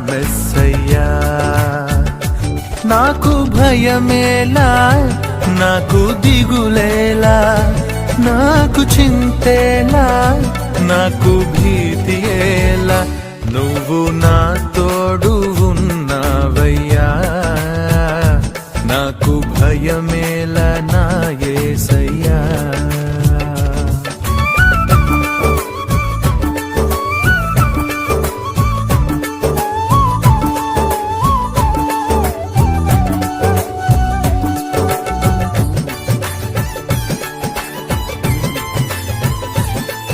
మెస్సయ్యా. నాకు భయమేలా, నాకు దిగులేలా, నాకు చింతేలా, నాకు భీతియేలా, నువ్వు నా తోడు ఉన్నావయ్యా. నాకు భయమేలా నా యేసయ్యా.